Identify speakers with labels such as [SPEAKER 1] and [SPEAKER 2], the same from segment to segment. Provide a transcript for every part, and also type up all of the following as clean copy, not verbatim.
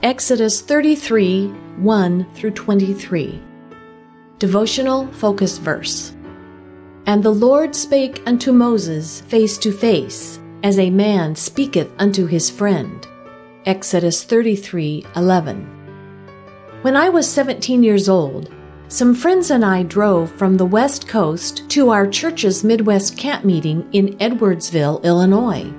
[SPEAKER 1] Exodus 33, 1 through 23. Devotional Focus Verse. And the Lord spake unto Moses face to face, as a man speaketh unto his friend. Exodus 33:11. When I was 17 years old, some friends and I drove from the West Coast to our church's Midwest camp meeting in Edwardsville, Illinois.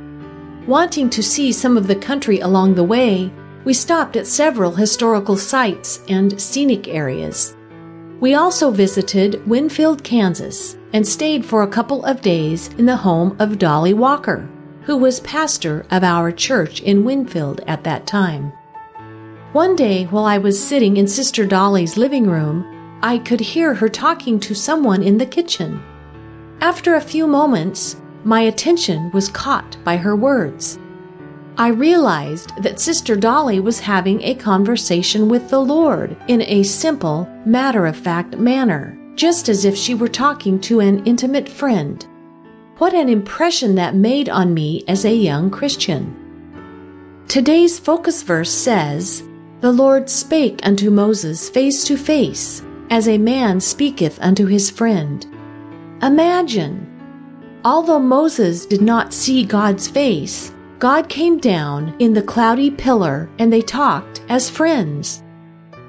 [SPEAKER 1] Wanting to see some of the country along the way, we stopped at several historical sites and scenic areas. We also visited Winfield, Kansas, and stayed for a couple of days in the home of Dolly Walker, who was pastor of our church in Winfield at that time. One day, while I was sitting in Sister Dolly's living room, I could hear her talking to someone in the kitchen. After a few moments, my attention was caught by her words. I realized that Sister Dolly was having a conversation with the Lord in a simple, matter-of-fact manner, just as if she were talking to an intimate friend. What an impression that made on me as a young Christian. Today's focus verse says, "The Lord spake unto Moses face to face, as a man speaketh unto his friend." Imagine! Although Moses did not see God's face, God came down in the cloudy pillar and they talked as friends.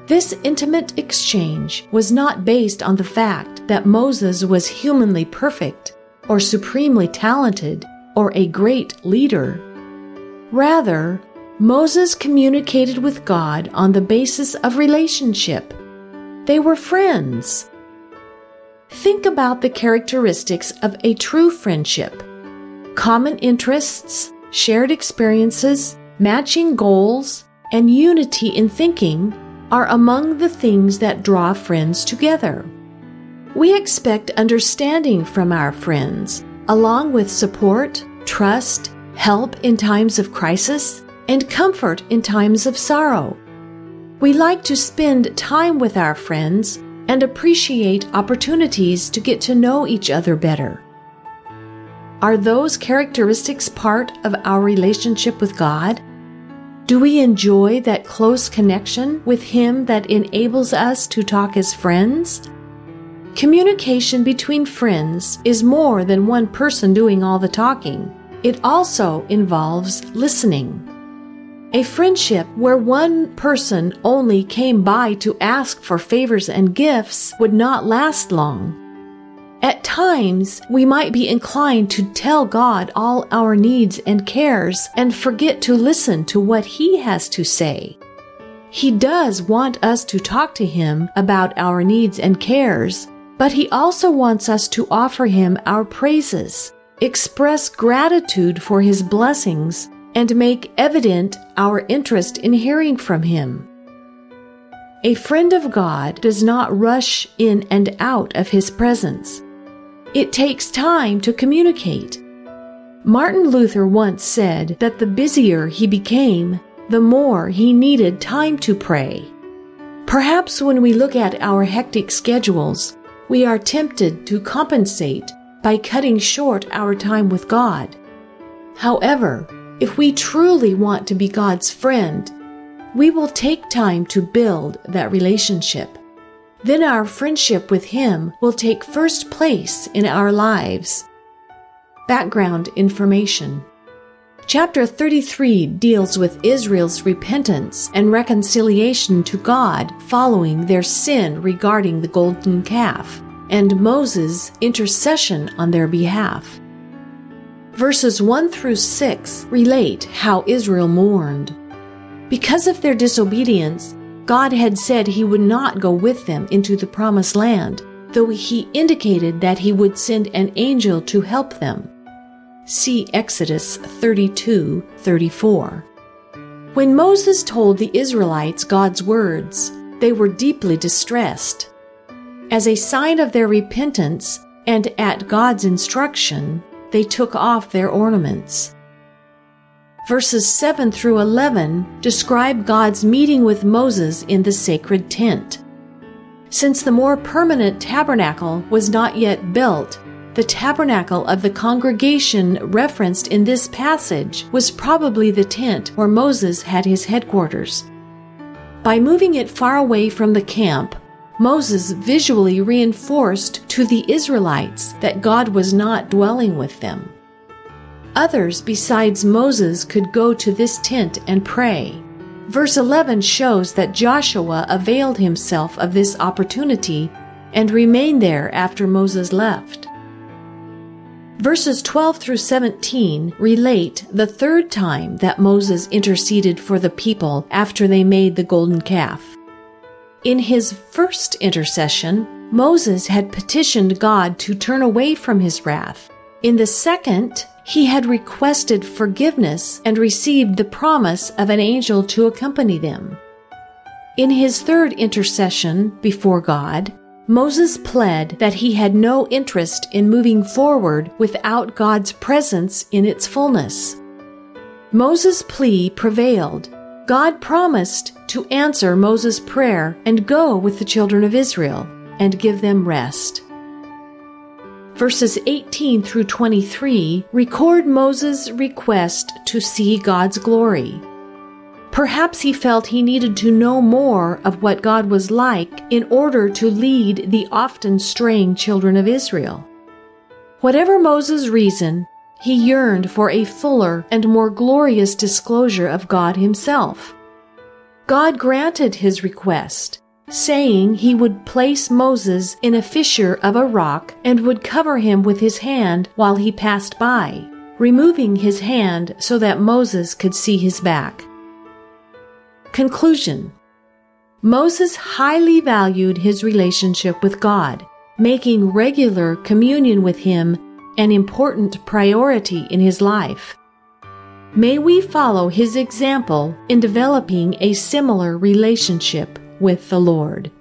[SPEAKER 1] This intimate exchange was not based on the fact that Moses was humanly perfect or supremely talented or a great leader. Rather, Moses communicated with God on the basis of relationship. They were friends. Think about the characteristics of a true friendship. Common interests, shared experiences, matching goals, and unity in thinking are among the things that draw friends together. We expect understanding from our friends, along with support, trust, help in times of crisis, and comfort in times of sorrow. We like to spend time with our friends and appreciate opportunities to get to know each other better. Are those characteristics part of our relationship with God? Do we enjoy that close connection with Him that enables us to talk as friends? Communication between friends is more than one person doing all the talking. It also involves listening. A friendship where one person only came by to ask for favors and gifts would not last long. At times, we might be inclined to tell God all our needs and cares and forget to listen to what He has to say. He does want us to talk to Him about our needs and cares, but He also wants us to offer Him our praises, express gratitude for His blessings, and make evident our interest in hearing from Him. A friend of God does not rush in and out of His presence. It takes time to communicate. Martin Luther once said that the busier he became, the more he needed time to pray. Perhaps when we look at our hectic schedules, we are tempted to compensate by cutting short our time with God. However, if we truly want to be God's friend, we will take time to build that relationship. Then our friendship with Him will take first place in our lives. Background information. Chapter 33 deals with Israel's repentance and reconciliation to God following their sin regarding the golden calf, and Moses' intercession on their behalf. Verses 1 through 6 relate how Israel mourned. Because of their disobedience, God had said He would not go with them into the promised land, though He indicated that He would send an angel to help them. See Exodus 32:34. When Moses told the Israelites God's words, they were deeply distressed. As a sign of their repentance and at God's instruction, they took off their ornaments. Verses 7 through 11 describe God's meeting with Moses in the sacred tent. Since the more permanent tabernacle was not yet built, the tabernacle of the congregation referenced in this passage was probably the tent where Moses had his headquarters. By moving it far away from the camp, Moses visually reinforced to the Israelites that God was not dwelling with them. Others besides Moses could go to this tent and pray. Verse 11 shows that Joshua availed himself of this opportunity and remained there after Moses left. Verses 12 through 17 relate the third time that Moses interceded for the people after they made the golden calf. In his first intercession, Moses had petitioned God to turn away from his wrath. In the second, he had requested forgiveness and received the promise of an angel to accompany them. In his third intercession before God, Moses pled that he had no interest in moving forward without God's presence in its fullness. Moses' plea prevailed. God promised to answer Moses' prayer and go with the children of Israel and give them rest. Verses 18 through 23 record Moses' request to see God's glory. Perhaps he felt he needed to know more of what God was like in order to lead the often straying children of Israel. Whatever Moses' reason, he yearned for a fuller and more glorious disclosure of God himself. God granted his request, saying he would place Moses in a fissure of a rock and would cover him with his hand while he passed by, removing his hand so that Moses could see his back. Conclusion: Moses highly valued his relationship with God, making regular communion with him an important priority in his life. May we follow his example in developing a similar relationship with the Lord.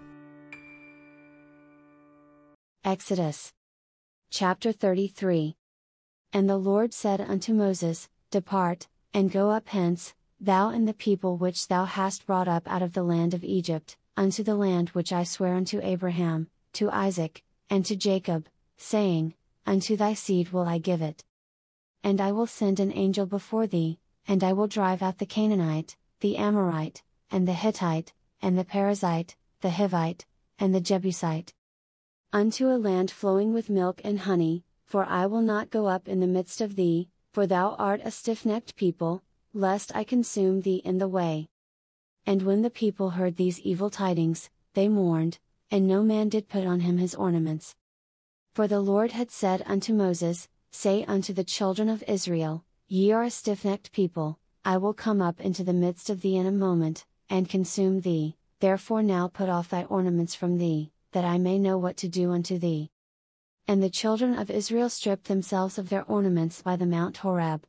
[SPEAKER 2] Exodus chapter 33. And the Lord said unto Moses, Depart, and go up hence, thou and the people which thou hast brought up out of the land of Egypt, unto the land which I swear unto Abraham, to Isaac, and to Jacob, saying, Unto thy seed will I give it. And I will send an angel before thee, and I will drive out the Canaanite, the Amorite, and the Hittite, and the Perizzite, the Hivite, and the Jebusite, unto a land flowing with milk and honey, for I will not go up in the midst of thee, for thou art a stiff-necked people, lest I consume thee in the way. And when the people heard these evil tidings, they mourned, and no man did put on him his ornaments. For the Lord had said unto Moses, Say unto the children of Israel, Ye are a stiff-necked people, I will come up into the midst of thee in a moment, and consume thee, therefore now put off thy ornaments from thee, that I may know what to do unto thee. And the children of Israel stripped themselves of their ornaments by the Mount Horeb.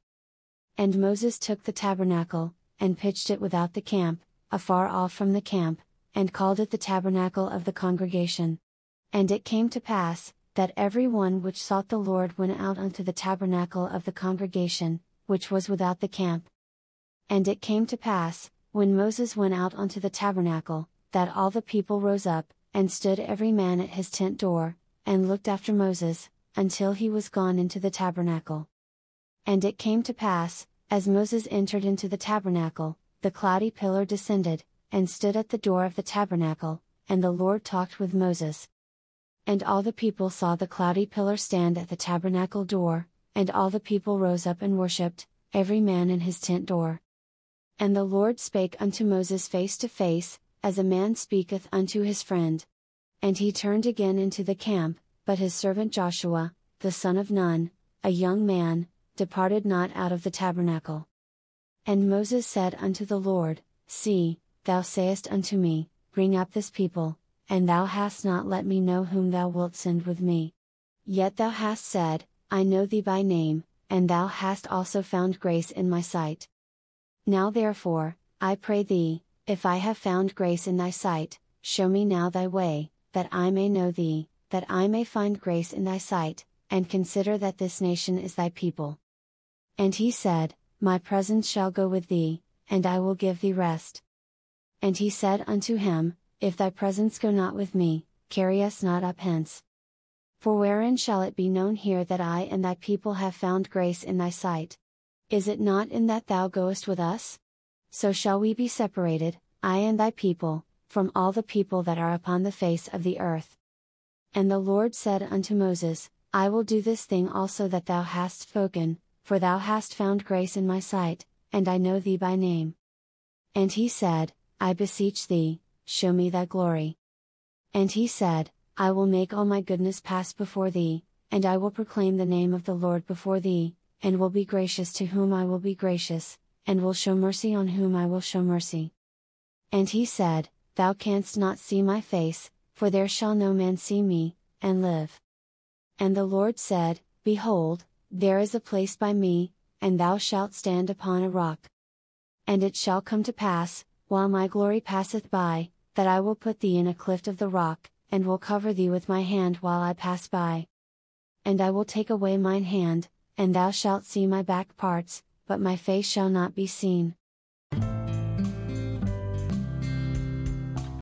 [SPEAKER 2] And Moses took the tabernacle, and pitched it without the camp, afar off from the camp, and called it the tabernacle of the congregation. And it came to pass, that every one which sought the Lord went out unto the tabernacle of the congregation, which was without the camp. And it came to pass, when Moses went out unto the tabernacle, that all the people rose up, and stood every man at his tent door, and looked after Moses, until he was gone into the tabernacle. And it came to pass, as Moses entered into the tabernacle, the cloudy pillar descended, and stood at the door of the tabernacle, and the Lord talked with Moses. And all the people saw the cloudy pillar stand at the tabernacle door, and all the people rose up and worshipped, every man in his tent door. And the Lord spake unto Moses face to face, as a man speaketh unto his friend. And he turned again into the camp, but his servant Joshua, the son of Nun, a young man, departed not out of the tabernacle. And Moses said unto the Lord, See, thou sayest unto me, Bring up this people, and thou hast not let me know whom thou wilt send with me. Yet thou hast said, I know thee by name, and thou hast also found grace in my sight. Now therefore, I pray thee, if I have found grace in thy sight, show me now thy way, that I may know thee, that I may find grace in thy sight, and consider that this nation is thy people. And he said, My presence shall go with thee, and I will give thee rest. And he said unto him, If thy presence go not with me, carry us not up hence. For wherein shall it be known here that I and thy people have found grace in thy sight? Is it not in that thou goest with us? So shall we be separated, I and thy people, from all the people that are upon the face of the earth. And the Lord said unto Moses, I will do this thing also that thou hast spoken, for thou hast found grace in my sight, and I know thee by name. And he said, I beseech thee, show me thy glory. And he said, I will make all my goodness pass before thee, and I will proclaim the name of the Lord before thee, and will be gracious to whom I will be gracious, and will show mercy on whom I will show mercy. And he said, Thou canst not see my face, for there shall no man see me, and live. And the Lord said, Behold, there is a place by me, and thou shalt stand upon a rock. And it shall come to pass, while my glory passeth by, that I will put thee in a cleft of the rock, and will cover thee with my hand while I pass by. And I will take away mine hand, and thou shalt see my back parts, but my face shall not be seen.